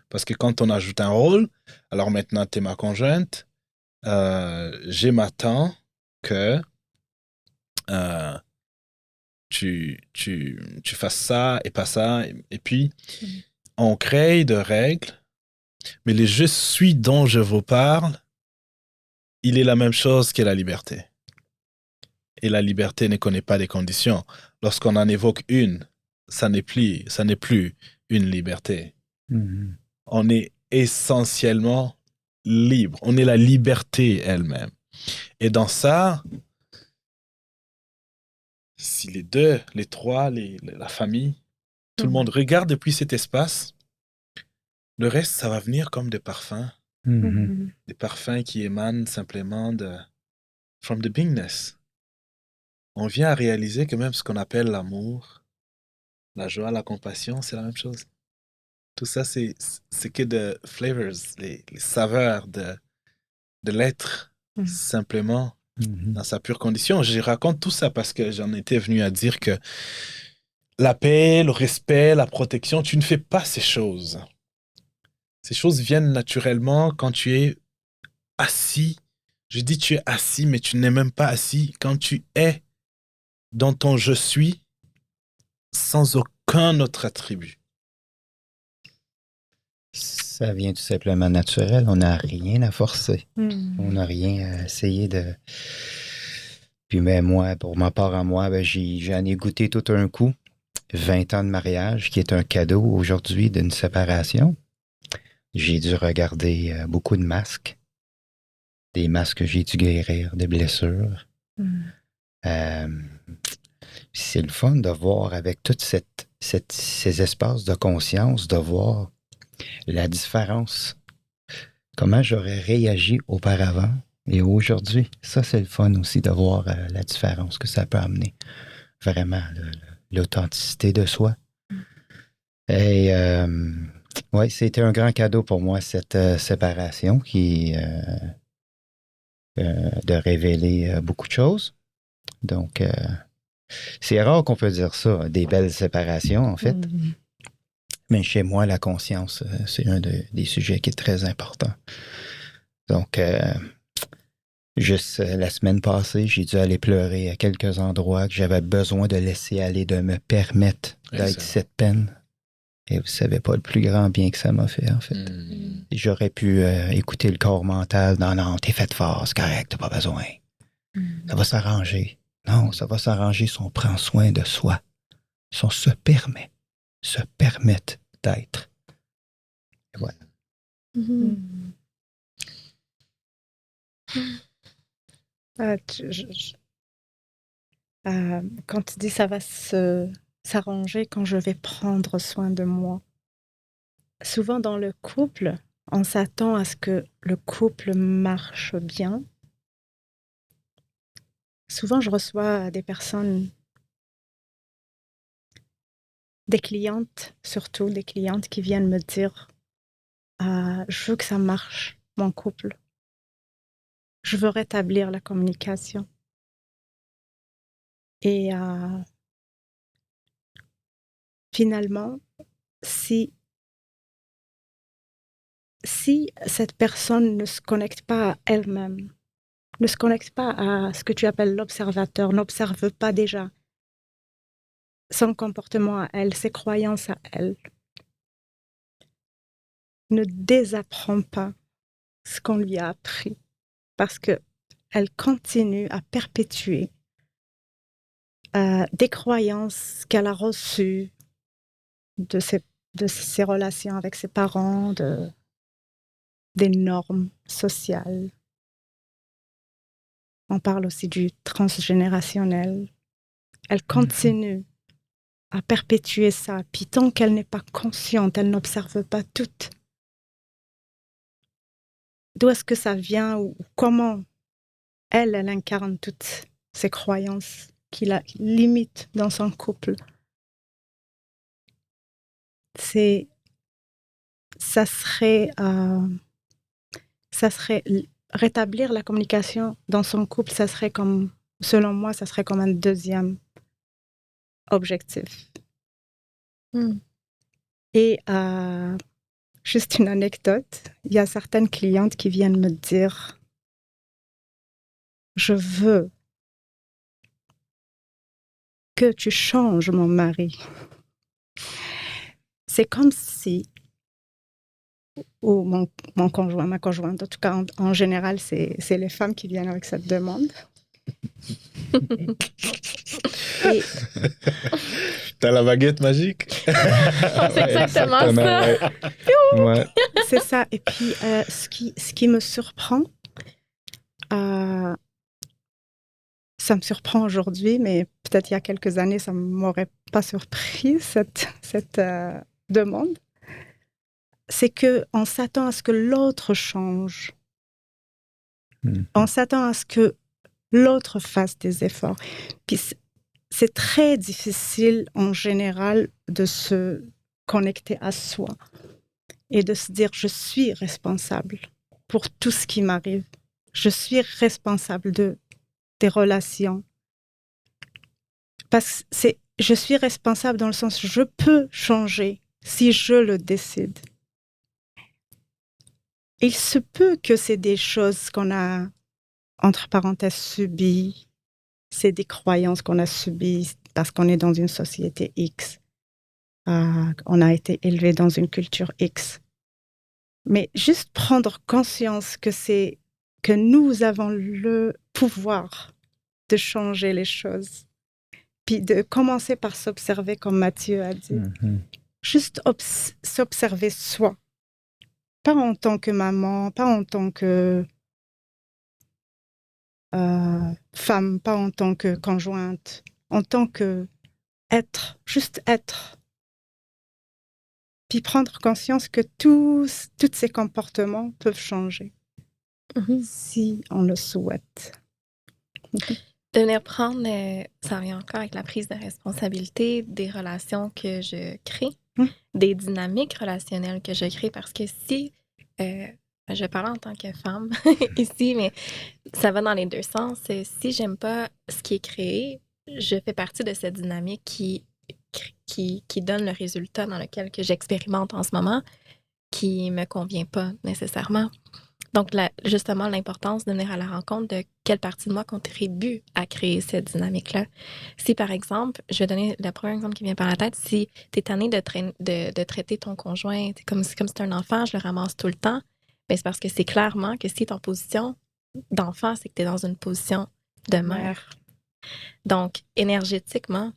Parce que quand on ajoute un rôle, alors maintenant, tu es ma conjointe, je m'attends que tu fasses ça et pas ça. Et puis, on crée de règles, mais le je suis dont je vous parle, il est la même chose que la liberté. Et la liberté ne connaît pas des conditions. Lorsqu'on en évoque une, ça n'est plus une liberté. On est essentiellement libre. On est la liberté elle-même. Et dans ça, si les deux, les trois, la famille, tout le monde regarde depuis cet espace, le reste, ça va venir comme des parfums. Des parfums qui émanent simplement from the beingness. On vient à réaliser que même ce qu'on appelle l'amour, la joie, la compassion, c'est la même chose. Tout ça, c'est que de flavors, les saveurs de l'être, simplement, dans sa pure condition. Je raconte tout ça parce que j'en étais venu à dire que la paix, le respect, la protection, tu ne fais pas ces choses. Ces choses viennent naturellement quand tu es assis. Je dis tu es assis, mais tu n'es même pas assis. Quand tu es dans ton je suis, sans aucun autre attribut. Ça vient tout simplement naturel. On n'a rien à forcer. On n'a rien à essayer de... Puis mais moi, pour ma part à moi, j'en ai goûté tout un coup. 20 ans de mariage, qui est un cadeau aujourd'hui d'une séparation. J'ai dû regarder beaucoup de masques. Des masques que j'ai dû guérir, des blessures. C'est le fun de voir avec toutes ces espaces de conscience, de voir la différence. Comment j'aurais réagi auparavant et aujourd'hui. Ça, c'est le fun aussi de voir la différence que ça peut amener. Vraiment, l'authenticité de soi. Et oui, c'était un grand cadeau pour moi, cette séparation qui de révéler beaucoup de choses. Donc, c'est rare qu'on peut dire ça, des belles séparations, en fait. Mais chez moi, la conscience, c'est un des sujets qui est très important. Donc, juste la semaine passée, j'ai dû aller pleurer à quelques endroits que j'avais besoin de laisser aller, de me permettre d'être cette peine. Et vous savez pas le plus grand bien que ça m'a fait, en fait. J'aurais pu écouter le corps mental. Non, t'es fait fort, c'est correct, t'as pas besoin. Ça va s'arranger. Non, ça va s'arranger si on prend soin de soi. Si on se permettre d'être. Et voilà. Quand tu dis ça va s'arranger quand je vais prendre soin de moi. Souvent dans le couple, on s'attend à ce que le couple marche bien. Souvent, je reçois des personnes, des clientes, surtout des clientes qui viennent me dire je veux que ça marche, mon couple. Je veux rétablir la communication. Et finalement, si cette personne ne se connecte pas à elle-même, ne se connecte pas à ce que tu appelles l'observateur, n'observe pas déjà son comportement à elle, ses croyances à elle, ne désapprend pas ce qu'on lui a appris, parce qu'elle continue à perpétuer des croyances qu'elle a reçues de ses relations avec ses parents, des normes sociales. On parle aussi du transgénérationnel. Elle continue à perpétuer ça. Puis tant qu'elle n'est pas consciente, elle n'observe pas tout. D'où est-ce que ça vient ou comment elle incarne toutes ces croyances qui la limitent dans son couple. Ça serait rétablir la communication dans son couple, ça serait comme, selon moi, ça serait comme un deuxième objectif. Et juste une anecdote, il y a certaines clientes qui viennent me dire « Je veux que tu changes mon mari. » C'est comme si, ou mon conjoint, ma conjointe, en tout cas en général, c'est les femmes qui viennent avec cette demande. Et t'as la baguette magique? C'est exactement ça. Ouais. C'est ça. Et puis, ce qui me surprend, ça me surprend aujourd'hui, mais peut-être il y a quelques années, ça ne m'aurait pas surpris, cette demande. C'est qu'on s'attend à ce que l'autre change. On s'attend à ce que l'autre fasse des efforts. Puis c'est très difficile en général de se connecter à soi et de se dire « je suis responsable pour tout ce qui m'arrive. Je suis responsable des relations. » Parce que je suis responsable dans le sens je peux changer si je le décide. Il se peut que c'est des choses qu'on a, entre parenthèses, subies. C'est des croyances qu'on a subies parce qu'on est dans une société X. On a été élevé dans une culture X. Mais juste prendre conscience que nous avons le pouvoir de changer les choses. Puis de commencer par s'observer, comme Mathieu a dit. Juste s'observer soi. Pas en tant que maman, pas en tant que femme, pas en tant que conjointe, en tant que être, juste être. Puis prendre conscience que tous ces comportements peuvent changer si on le souhaite. De venir prendre, ça vient encore avec la prise de responsabilité des relations que je crée, des dynamiques relationnelles que je crée, parce que si, je parle en tant que femme ici, mais ça va dans les deux sens. Si j'aime pas ce qui est créé, je fais partie de cette dynamique qui donne le résultat dans lequel que j'expérimente en ce moment, qui me convient pas nécessairement. Donc, justement, l'importance de venir à la rencontre de quelle partie de moi contribue à créer cette dynamique-là. Si, par exemple, je vais donner le premier exemple qui vient par la tête, si tu es tanné de traiter ton conjoint comme si c'est un enfant, je le ramasse tout le temps, bien, c'est parce que c'est clairement que si tu es en position d'enfant, c'est que tu es dans une position de mère. Donc, énergétiquement,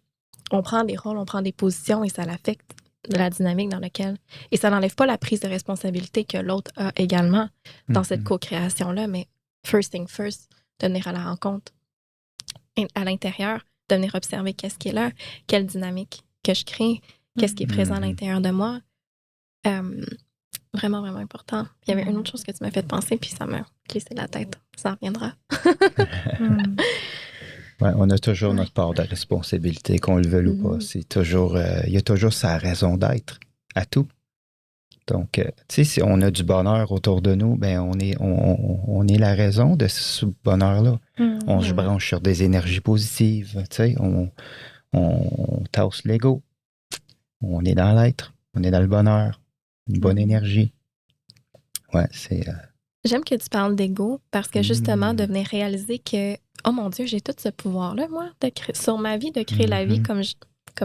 on prend des rôles, on prend des positions et ça l'affecte de la dynamique dans laquelle... Et ça n'enlève pas la prise de responsabilité que l'autre a également dans cette co-création-là, mais first thing first, de venir à la rencontre à l'intérieur, de venir observer qu'est-ce qui est là, quelle dynamique que je crée, qu'est-ce qui est présent à l'intérieur de moi. Vraiment, vraiment important. Il y avait une autre chose que tu m'as fait penser, puis ça m'a glissé la tête. Ça reviendra. Ouais, on a toujours notre part de responsabilité, qu'on le veuille ou pas. C'est toujours, il y a toujours sa raison d'être à tout. Donc, tu sais, si on a du bonheur autour de nous, ben on est la raison de ce bonheur-là. On se branche sur des énergies positives, tu sais, on tasse l'ego. On est dans l'être, on est dans le bonheur, une bonne énergie. Ouais, c'est... J'aime que tu parles d'ego parce que justement, de venir réaliser que, oh mon Dieu, j'ai tout ce pouvoir-là, moi, sur ma vie, de créer la vie comme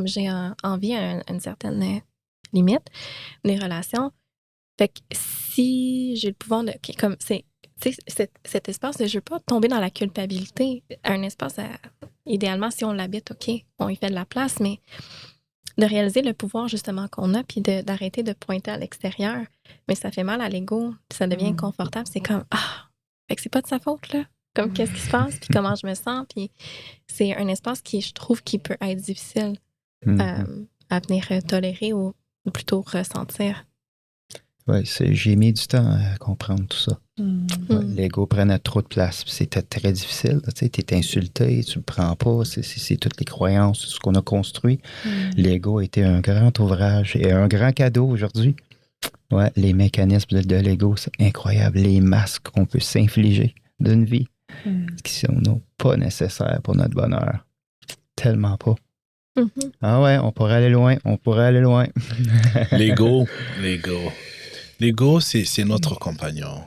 j'ai envie à une certaine limite, les relations. Fait que si j'ai le pouvoir de... comme c'est, cet espace, je veux pas tomber dans la culpabilité. Un espace, idéalement, si on l'habite, OK, on y fait de la place, mais de réaliser le pouvoir justement qu'on a, puis d'arrêter de pointer à l'extérieur. Mais ça fait mal à l'ego, puis ça devient inconfortable. C'est comme, fait que c'est pas de sa faute, là. Comme, qu'est-ce qui se passe, puis comment je me sens. Puis c'est un espace qui, je trouve, qui peut être difficile à venir tolérer ou plutôt ressentir. Oui, j'ai mis du temps à comprendre tout ça. Ouais, l'ego prenait trop de place. C'était très difficile. Tu es insulté, tu le prends pas. C'est toutes les croyances, ce qu'on a construit. L'ego était un grand ouvrage et un grand cadeau aujourd'hui. Ouais, les mécanismes de l'ego, c'est incroyable. Les masques qu'on peut s'infliger d'une vie qui sont pas nécessaires pour notre bonheur. Tellement pas. Ah ouais, on pourrait aller loin. L'ego, c'est notre compagnon.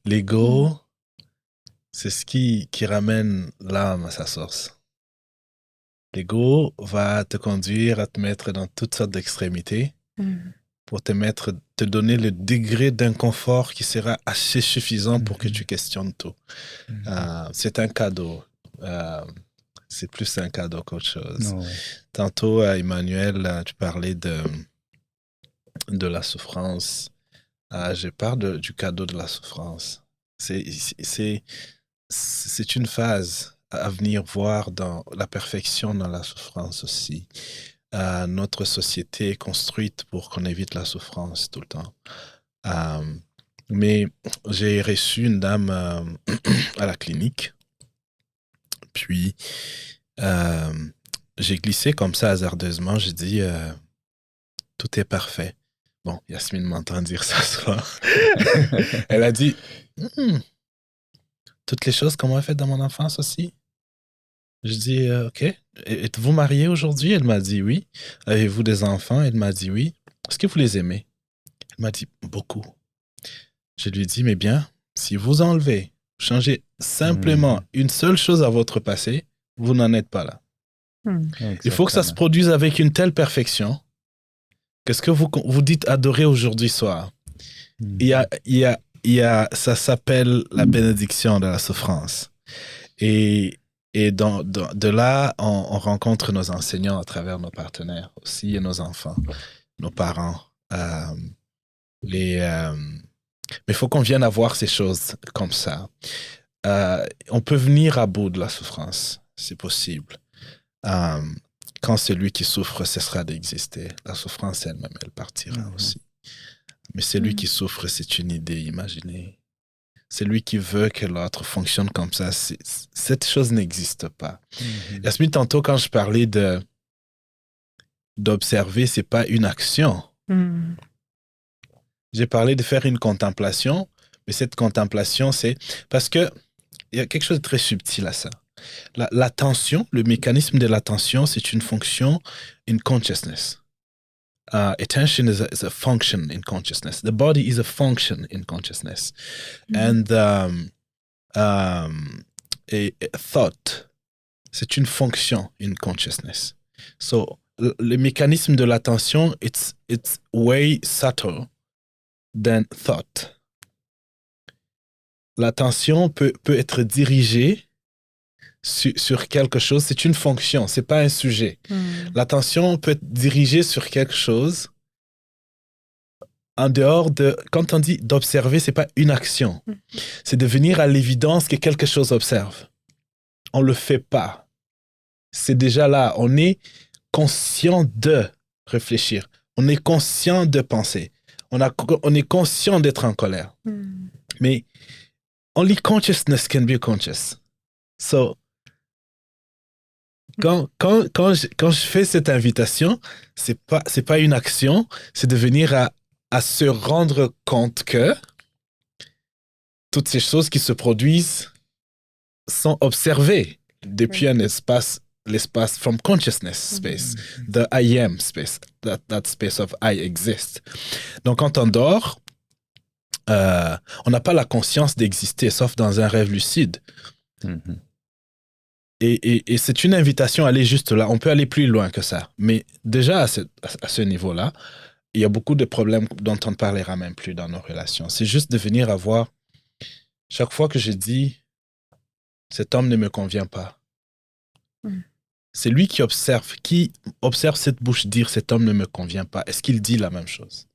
L'ego, c'est ce qui ramène l'âme à sa source. L'ego va te conduire à te mettre dans toutes sortes d'extrémités pour te donner le degré d'inconfort qui sera assez suffisant pour que tu questionnes tout. C'est un cadeau. C'est plus un cadeau qu'autre chose. Ouais. Tantôt, Emmanuel, tu parlais de la souffrance. Je parle du cadeau de la souffrance. C'est une phase à venir voir dans la perfection dans la souffrance aussi. Notre société est construite pour qu'on évite la souffrance tout le temps. Mais j'ai reçu une dame à la clinique. Puis, j'ai glissé comme ça hasardeusement. J'ai dit, tout est parfait. Bon, Yasmine m'entend dire ça ce soir. Elle a dit, toutes les choses qu'on m'a faites dans mon enfance aussi. Je dis, OK. Êtes-vous mariée aujourd'hui? Elle m'a dit oui. Avez-vous des enfants? Elle m'a dit oui. Est-ce que vous les aimez? Elle m'a dit beaucoup. Je lui ai dit, mais bien, si vous enlevez, changez simplement une seule chose à votre passé, vous n'en êtes pas là. Il faut que ça se produise avec une telle perfection que ce que vous dites adorer aujourd'hui soir, ça s'appelle la bénédiction de la souffrance. Et de là, on rencontre nos enseignants à travers nos partenaires aussi et nos enfants, nos parents. Mais il faut qu'on vienne à voir ces choses comme ça. On peut venir à bout de la souffrance, c'est possible. Quand celui qui souffre cessera d'exister, la souffrance elle-même, elle partira aussi. Mais celui qui souffre, c'est une idée imaginée. Celui qui veut que l'autre fonctionne comme ça, cette chose n'existe pas. Yasmine, tantôt, quand je parlais d'observer, c'est pas une action. J'ai parlé de faire une contemplation, mais cette contemplation, c'est parce que il y a quelque chose de très subtil à ça. L'attention, le mécanisme de l'attention, c'est une fonction in consciousness. Attention is a function in consciousness. The body is a function in consciousness. And a thought, c'est une fonction in consciousness. So, le mécanisme de l'attention, it's way subtle than thought. L'attention peut être dirigée sur quelque chose, c'est une fonction, c'est pas un sujet. L'attention peut être dirigée sur quelque chose en dehors de... Quand on dit d'observer, c'est pas une action. C'est de venir à l'évidence que quelque chose observe. On le fait pas. C'est déjà là. On est conscient de réfléchir. On est conscient de penser. On est conscient d'être en colère. Mais only consciousness can be conscious. So, quand je fais cette invitation, c'est pas une action, c'est de venir à se rendre compte que toutes ces choses qui se produisent sont observées depuis un l'espace from consciousness space, the I am space, that space of I exist. Donc quand on dort, on n'a pas la conscience d'exister, sauf dans un rêve lucide. Et c'est une invitation à aller juste là. On peut aller plus loin que ça. Mais déjà, à ce niveau-là, il y a beaucoup de problèmes dont on ne parlera même plus dans nos relations. C'est juste de venir à voir, chaque fois que je dis, cet homme ne me convient pas. C'est lui qui observe cette bouche dire, cet homme ne me convient pas. Est-ce qu'il dit la même chose?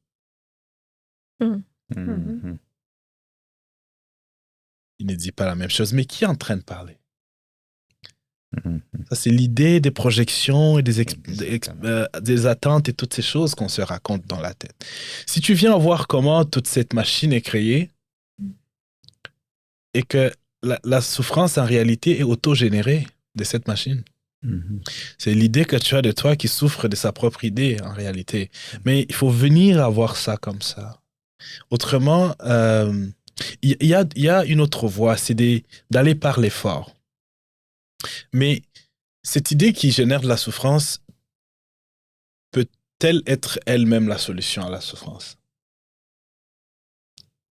il ne dit pas la même chose. Mais qui est en train de parler? Ça, c'est l'idée des projections et des attentes et toutes ces choses qu'on se raconte dans la tête. Si tu viens voir comment toute cette machine est créée et que la souffrance, en réalité, est autogénérée de cette machine. C'est l'idée que tu as de toi qui souffre de sa propre idée, en réalité. Mais il faut venir à voir ça comme ça. Autrement, il y a une autre voie, c'est d'aller par l'effort. Mais cette idée qui génère de la souffrance peut-elle être elle-même la solution à la souffrance?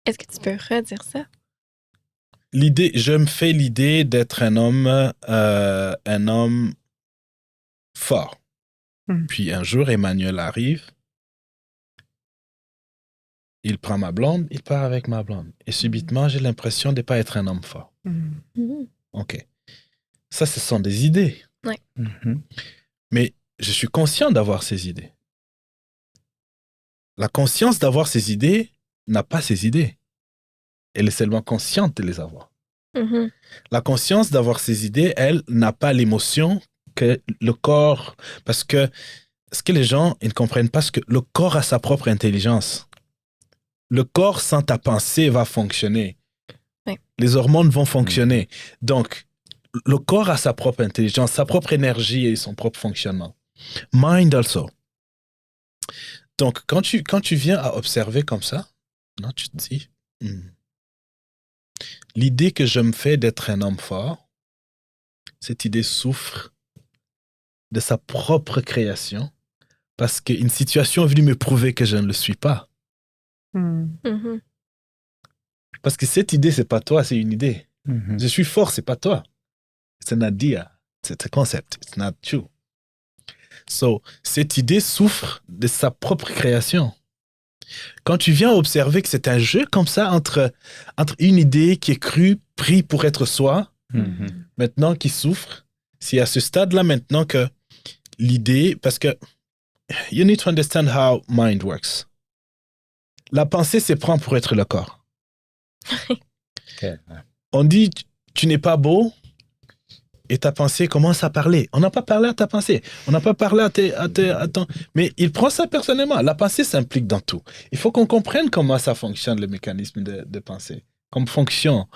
Est-ce que tu peux redire ça? Je me fais l'idée d'être un homme fort. Puis un jour, Emmanuel arrive, il prend ma blonde, il part avec ma blonde. Et subitement, j'ai l'impression de ne pas être un homme fort. OK. Ça, ce sont des idées. Ouais. Mais je suis conscient d'avoir ces idées. La conscience d'avoir ces idées n'a pas ces idées. Elle est seulement consciente de les avoir. La conscience d'avoir ces idées, elle, n'a pas l'émotion que le corps... Parce que ce que les gens ils ne comprennent pas, c'est que le corps a sa propre intelligence. Le corps, sans ta pensée, va fonctionner. Ouais. Les hormones vont fonctionner. Donc, le corps a sa propre intelligence, sa propre énergie et son propre fonctionnement. Mind also. Donc, quand tu viens à observer comme ça, non, tu te dis, l'idée que je me fais d'être un homme fort, cette idée souffre de sa propre création parce qu'une situation est venue me prouver que je ne le suis pas. Parce que cette idée, c'est pas toi, c'est une idée. Je suis fort, c'est pas toi. C'est un idea. C'est un concept. It's not you. So, cette idée souffre de sa propre création. Quand tu viens observer que c'est un jeu comme ça entre une idée qui est crue, prise pour être soi, maintenant qui souffre, c'est à ce stade-là maintenant que l'idée, parce que you need to understand how mind works. La pensée se prend pour être le corps. On dit, tu n'es pas beau, et ta pensée commence à parler. On n'a pas parlé à ta pensée. On n'a pas parlé à ton... Mais il prend ça personnellement. La pensée s'implique dans tout. Il faut qu'on comprenne comment ça fonctionne, le mécanisme de pensée. Comme fonction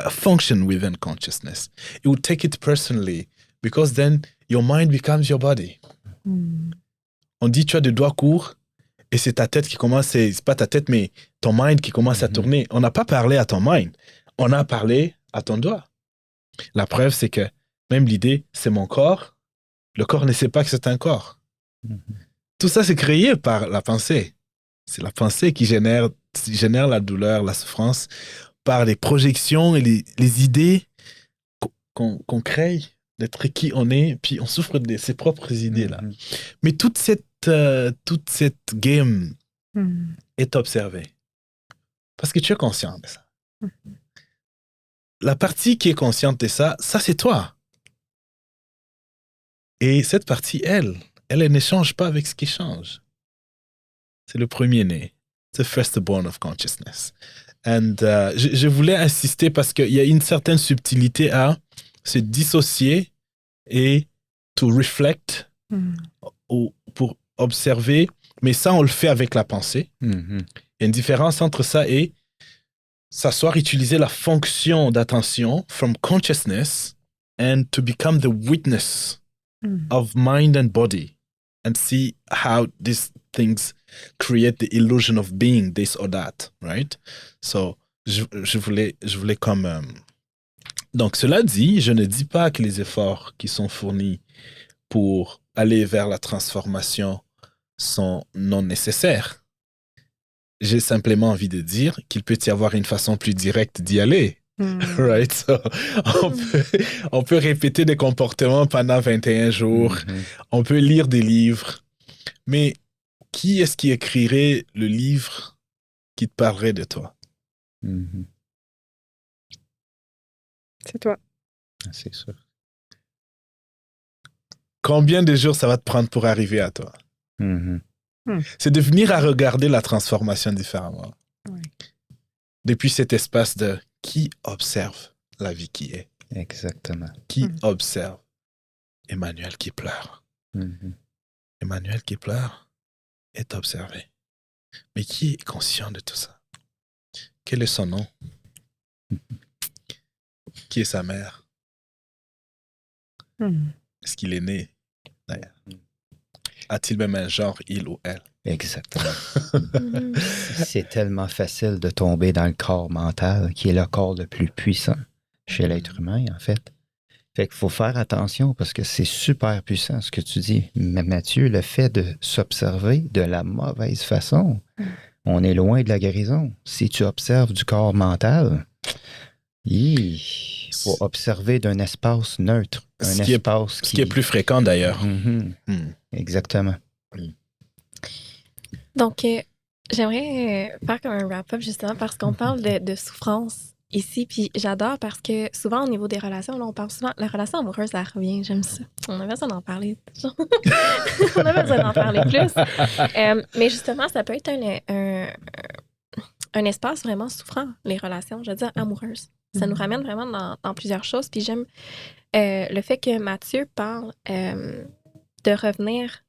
function within consciousness. It will take it personally because then your mind becomes your body. On dit, tu as des doigts courts et c'est ta tête qui commence, c'est pas ta tête, mais ton mind qui commence à tourner. On n'a pas parlé à ton mind. On a parlé à ton doigt. La preuve, c'est que même l'idée, c'est mon corps. Le corps ne sait pas que c'est un corps. Tout ça, c'est créé par la pensée. C'est la pensée qui génère la douleur, la souffrance, par les projections et les idées qu'on crée d'être qui on est, puis on souffre de ses propres idées-là. Mais toute cette game est observée. Parce que tu es conscient de ça. La partie qui est consciente de ça, c'est toi. Et cette partie, elle ne change pas avec ce qui change. C'est le premier-né. C'est firstborn of consciousness. And je voulais insister parce qu'il y a une certaine subtilité à se dissocier et to reflect pour observer. Mais ça, on le fait avec la pensée. Il y a une différence entre ça et s'asseoir, utiliser la fonction d'attention from consciousness and to become the witness of mind and body and see how these things create the illusion of being this or that, right? So, je voulais comme... Donc, cela dit, je ne dis pas que les efforts qui sont fournis pour aller vers la transformation sont non nécessaires. J'ai simplement envie de dire qu'il peut y avoir une façon plus directe d'y aller. Right? So, on peut répéter des comportements pendant 21 jours. On peut lire des livres. Mais qui est-ce qui écrirait le livre qui te parlerait de toi? C'est toi. C'est sûr. Combien de jours ça va te prendre pour arriver à toi? C'est de venir à regarder la transformation différemment. Depuis cet espace de qui observe la vie qui est? Exactement. Qui observe Emmanuel qui pleure? Emmanuel qui pleure est observé. Mais qui est conscient de tout ça? Quel est son nom? Qui est sa mère? Est-ce qu'il est né? D'ailleurs. A-t-il même un genre, il ou elle? Exactement. C'est tellement facile de tomber dans le corps mental, qui est le corps le plus puissant chez l'être humain, en fait. Fait qu'il faut faire attention parce que c'est super puissant ce que tu dis. Mais Mathieu, le fait de s'observer de la mauvaise façon, on est loin de la guérison. Si tu observes du corps mental, il faut observer d'un espace neutre. Ce qui est plus fréquent d'ailleurs. Exactement. Donc, j'aimerais faire comme un wrap-up justement parce qu'on parle de souffrance ici, puis j'adore parce que souvent au niveau des relations, là, on parle souvent, la relation amoureuse, ça revient, j'aime ça. On a besoin d'en parler. On a besoin d'en parler plus. Mais justement, ça peut être un espace vraiment souffrant, les relations, je veux dire, amoureuses. Ça nous ramène vraiment dans plusieurs choses, puis j'aime le fait que Mathieu parle de revenir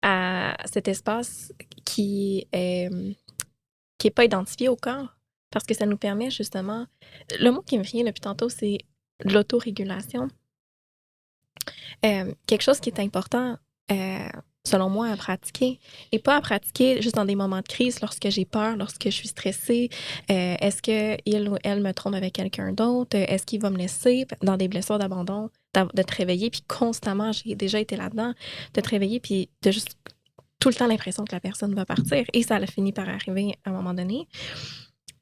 à cet espace qui est pas identifié au corps, parce que ça nous permet justement... Le mot qui me vient depuis tantôt, c'est l'autorégulation. Quelque chose qui est important, selon moi, à pratiquer, et pas à pratiquer juste dans des moments de crise, lorsque j'ai peur, lorsque je suis stressée. Est-ce qu'il ou elle me trompe avec quelqu'un d'autre? Est-ce qu'il va me laisser dans des blessures d'abandon, de te réveiller, puis constamment, j'ai déjà été là-dedans, de te réveiller, puis de juste tout le temps l'impression que la personne va partir. Et ça a fini par arriver à un moment donné.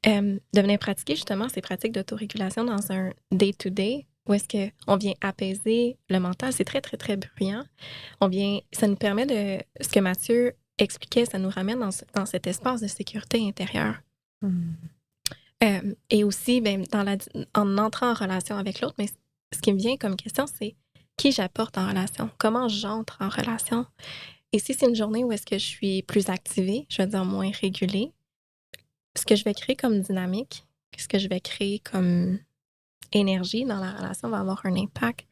De venir pratiquer justement ces pratiques d'autorégulation dans un day-to-day, où est-ce qu'on vient apaiser le mental. C'est très, très, très bruyant. Ça nous permet de... Ce que Mathieu expliquait, ça nous ramène dans cet espace de sécurité intérieure. Et aussi, ben, en entrant en relation avec l'autre, mais ce qui me vient comme question, c'est qui j'apporte en relation? Comment j'entre en relation? Et si c'est une journée où est-ce que je suis plus activée, je veux dire moins régulée, ce que je vais créer comme dynamique, ce que je vais créer comme énergie dans la relation va avoir un impact.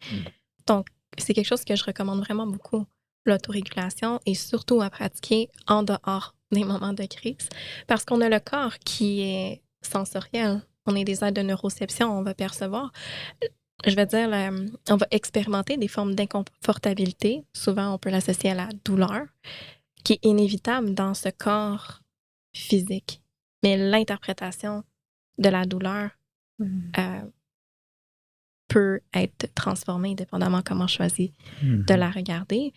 Donc, c'est quelque chose que je recommande vraiment beaucoup, l'autorégulation, et surtout à pratiquer en dehors des moments de crise, parce qu'on a le corps qui est sensoriel. On est des aides de neuroception, on va percevoir. Je vais dire, on va expérimenter des formes d'inconfortabilité. Souvent, on peut l'associer à la douleur, qui est inévitable dans ce corps physique. Mais l'interprétation de la douleur peut être transformée dépendamment comment on choisit de la regarder.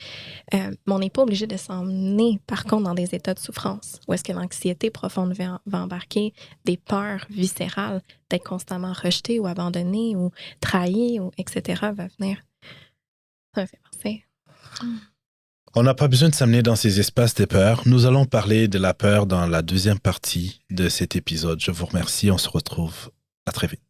Mais on n'est pas obligé de s'emmener, par contre, dans des états de souffrance où est-ce que l'anxiété profonde va embarquer, des peurs viscérales d'être constamment rejeté ou abandonné ou trahi, ou etc. va venir. Ça me fait penser. On n'a pas besoin de s'amener dans ces espaces de peur. Nous allons parler de la peur dans la deuxième partie de cet épisode. Je vous remercie. On se retrouve à très vite.